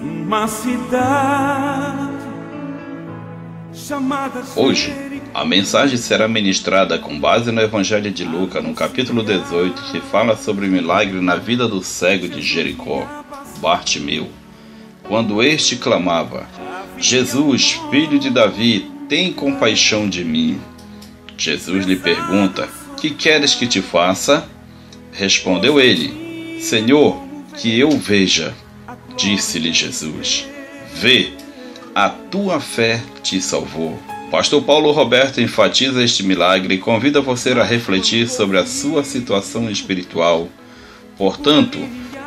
uma cidade chamada Hoje, a mensagem será ministrada com base no Evangelho de Lucas, no capítulo 18, que fala sobre o milagre na vida do cego de Jericó, Bartimeu. Quando este clamava: Jesus, filho de Davi, tem compaixão de mim. Jesus lhe pergunta: que queres que te faça? Respondeu ele: Senhor, que eu veja. Disse-lhe Jesus: vê, a tua fé te salvou. Pastor Paulo Roberto enfatiza este milagre e convida você a refletir sobre a sua situação espiritual. Portanto,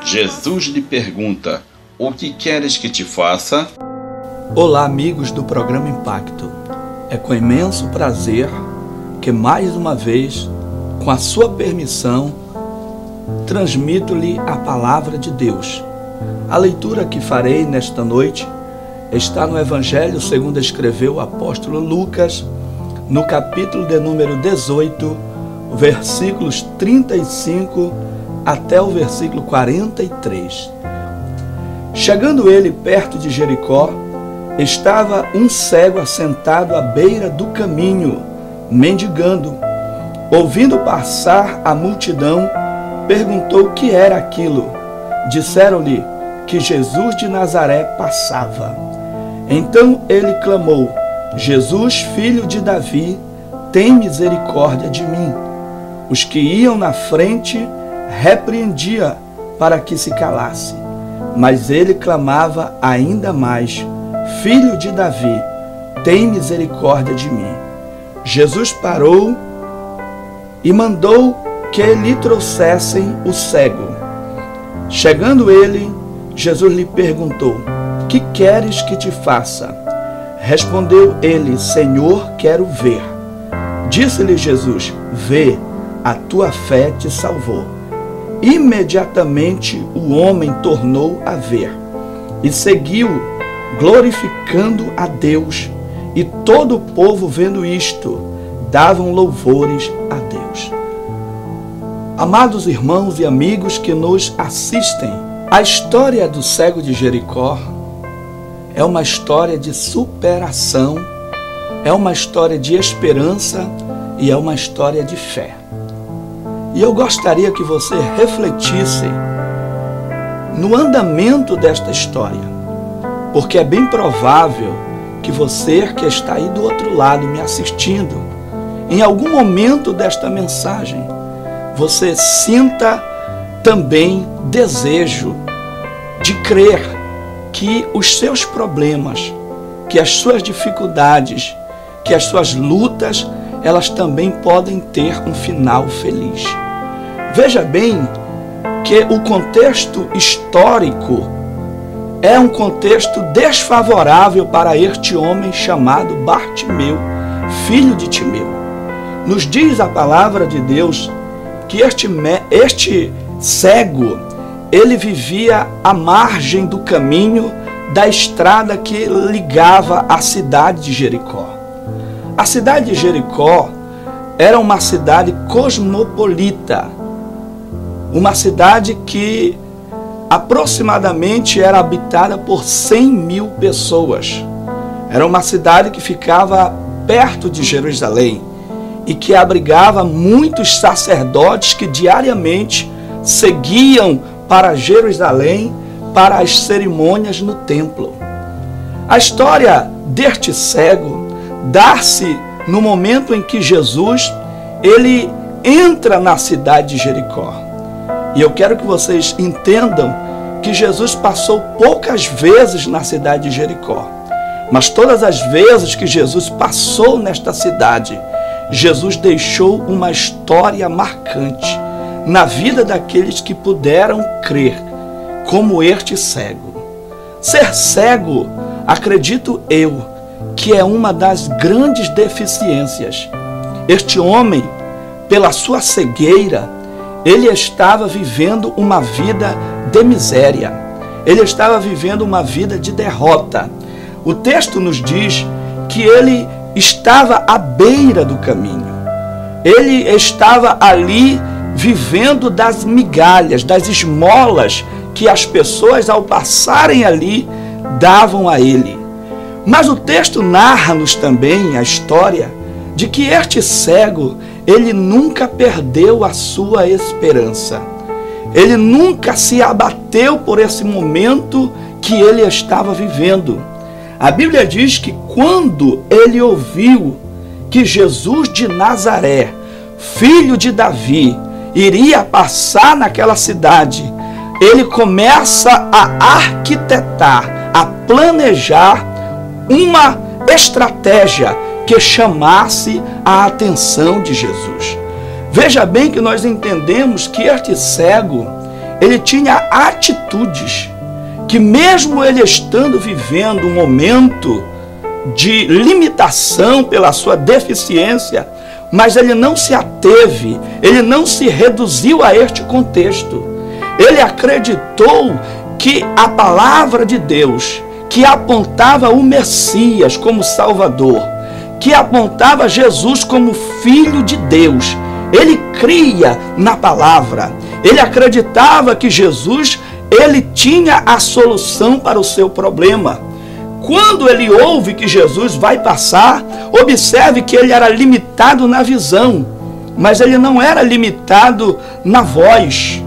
Jesus lhe pergunta: o que queres que te faça? Olá, amigos do programa Impacto. É com imenso prazer que mais uma vez, com a sua permissão, transmito-lhe a palavra de Deus. A leitura que farei nesta noite está no Evangelho segundo escreveu o apóstolo Lucas, no capítulo de número 18, versículos 35 até o versículo 43. Chegando ele perto de Jericó, estava um cego assentado à beira do caminho, mendigando. Ouvindo passar a multidão, perguntou o que era aquilo. Disseram-lhe que Jesus de Nazaré passava. Então ele clamou: Jesus, filho de Davi, tem misericórdia de mim. Os que iam na frente repreendia para que se calasse. Mas ele clamava ainda mais: Filho de Davi, tem misericórdia de mim. Jesus parou e mandou que lhe trouxessem o cego. Chegando ele, Jesus lhe perguntou: que queres que te faça? Respondeu ele: Senhor, quero ver. Disse-lhe Jesus: vê, a tua fé te salvou. Imediatamente o homem tornou a ver e seguiu, glorificando a Deus. E todo o povo, vendo isto, davam louvores a Deus. Amados irmãos e amigos que nos assistem, a história do cego de Jericó é uma história de superação, é uma história de esperança e é uma história de fé. E eu gostaria que você refletisse no andamento desta história, porque é bem provável que você que está aí do outro lado me assistindo, em algum momento desta mensagem, você sinta também desejo de crer que os seus problemas, que as suas dificuldades, que as suas lutas, elas também podem ter um final feliz. Veja bem que o contexto histórico é um contexto desfavorável para este homem chamado Bartimeu, filho de Timeu. Nos diz a palavra de Deus que este cego, ele vivia à margem do caminho da estrada que ligava a cidade de Jericó. A cidade de Jericó era uma cidade cosmopolita, uma cidade que aproximadamente era habitada por 100 mil pessoas. Era uma cidade que ficava perto de Jerusalém e que abrigava muitos sacerdotes que diariamente seguiam para Jerusalém para as cerimônias no templo. A história deste cego dá-se no momento em que Jesus ele entra na cidade de Jericó. E eu quero que vocês entendam que Jesus passou poucas vezes na cidade de Jericó. Mas todas as vezes que Jesus passou nesta cidade, Jesus deixou uma história marcante na vida daqueles que puderam crer, como este cego. Ser cego, acredito eu, que é uma das grandes deficiências. Este homem, pela sua cegueira, ele estava vivendo uma vida de miséria. Ele estava vivendo uma vida de derrota. O texto nos diz que ele estava à beira do caminho. Ele estava ali vivendo das migalhas, das esmolas que as pessoas, ao passarem ali, davam a ele. Mas o texto narra-nos também a história de que este cego, ele nunca perdeu a sua esperança. Ele nunca se abateu por esse momento que ele estava vivendo. A Bíblia diz que quando ele ouviu que Jesus de Nazaré, filho de Davi, iria passar naquela cidade, ele começa a arquitetar, a planejar uma estratégia que chamasse a atenção de Jesus. Veja bem que nós entendemos que este cego, ele tinha atitudes que, mesmo ele estando vivendo um momento de limitação pela sua deficiência, mas ele não se ateve, ele não se reduziu a este contexto. Ele acreditou que a palavra de Deus, que apontava o Messias como Salvador, que apontava Jesus como Filho de Deus, ele cria na palavra, ele acreditava que Jesus, ele tinha a solução para o seu problema. Quando ele ouve que Jesus vai passar, observe que ele era limitado na visão, mas ele não era limitado na voz.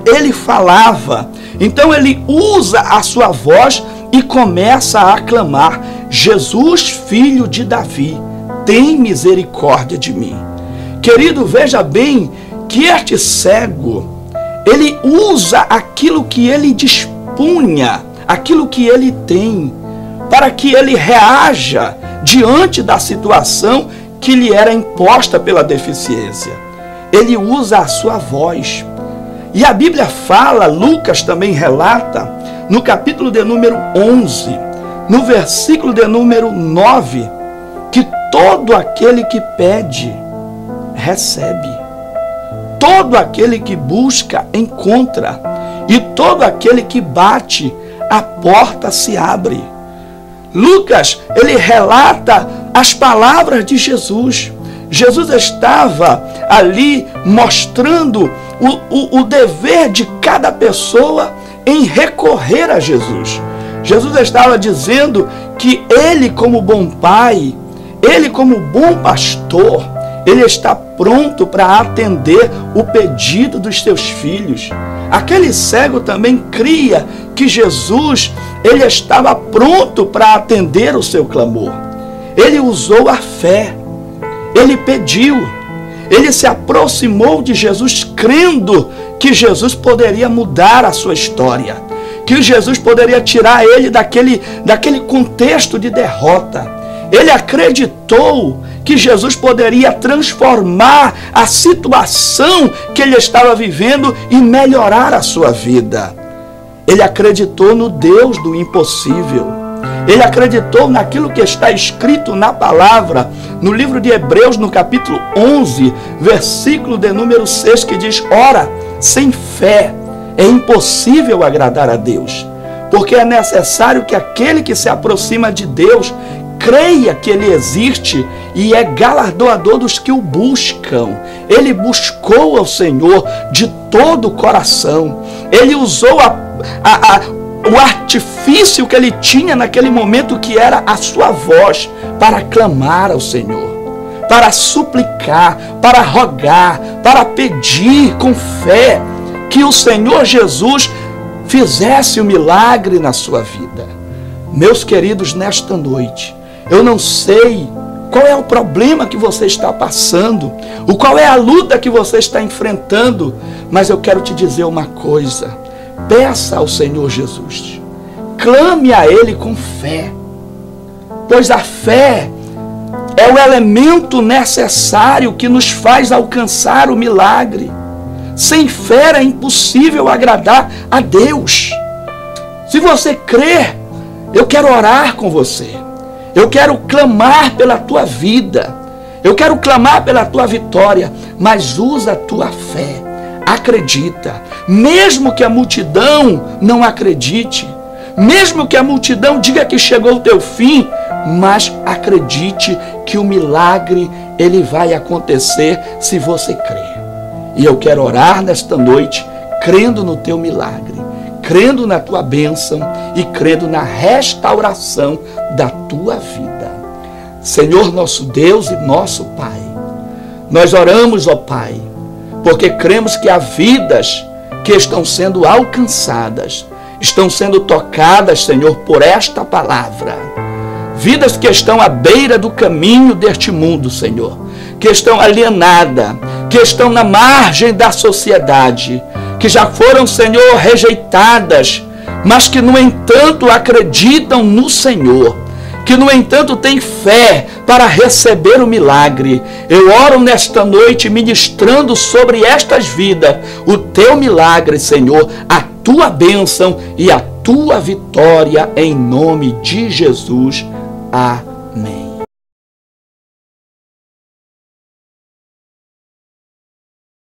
Ele falava. Então ele usa a sua voz e começa a aclamar: Jesus, filho de Davi, tem misericórdia de mim. Querido, veja bem que este cego, ele usa aquilo que ele dispunha, aquilo que ele tem, para que ele reaja diante da situação que lhe era imposta pela deficiência. Ele usa a sua voz. E a Bíblia fala, Lucas também relata, no capítulo de número 11, no versículo de número 9, que todo aquele que pede, recebe. Todo aquele que busca, encontra. E todo aquele que bate, a porta se abre. Lucas, ele relata as palavras de Jesus. Jesus estava ali mostrando o dever de cada pessoa em recorrer a Jesus. Jesus estava dizendo que ele, como bom pai, ele, como bom pastor, ele está pronto para atender o pedido dos seus filhos. Aquele cego também cria que Jesus, ele estava pronto para atender o seu clamor. Ele usou a fé, ele pediu, ele se aproximou de Jesus crendo que Jesus poderia mudar a sua história, que Jesus poderia tirar ele daquele contexto de derrota. Ele acreditou que Jesus poderia transformar a situação que ele estava vivendo e melhorar a sua vida. Ele acreditou no Deus do impossível. Ele acreditou naquilo que está escrito na palavra, no livro de Hebreus, no capítulo 11, versículo de número 6, que diz: ora, sem fé é impossível agradar a Deus, porque é necessário que aquele que se aproxima de Deus creia que Ele existe e é galardoador dos que o buscam. Ele buscou ao Senhor de todo o coração. Ele usou o artifício que ele tinha naquele momento, que era a sua voz, para clamar ao Senhor, para suplicar, para rogar, para pedir com fé que o Senhor Jesus fizesse o milagre na sua vida. Meus queridos, nesta noite, eu não sei qual é o problema que você está passando, qual é a luta que você está enfrentando, mas eu quero te dizer uma coisa: peça ao Senhor Jesus, clame a Ele com fé, pois a fé é o elemento necessário que nos faz alcançar o milagre. Sem fé é impossível agradar a Deus. Se você crer, eu quero orar com você. Eu quero clamar pela tua vida. Eu quero clamar pela tua vitória. Mas usa a tua fé. Acredita. Mesmo que a multidão não acredite. Mesmo que a multidão diga que chegou o teu fim. Mas acredite que o milagre, ele vai acontecer se você crer. E eu quero orar nesta noite crendo no teu milagre. crendo na tua bênção e crendo na restauração da tua vida. Senhor nosso Deus e nosso Pai, nós oramos, ó Pai, porque cremos que há vidas que estão sendo alcançadas, estão sendo tocadas, Senhor, por esta palavra. Vidas que estão à beira do caminho deste mundo, Senhor, que estão alienadas, que estão na margem da sociedade, que já foram, Senhor, rejeitadas, mas que, no entanto, acreditam no Senhor, que, no entanto, têm fé para receber o milagre. Eu oro nesta noite ministrando sobre estas vidas o teu milagre, Senhor, a tua bênção e a tua vitória em nome de Jesus. Amém.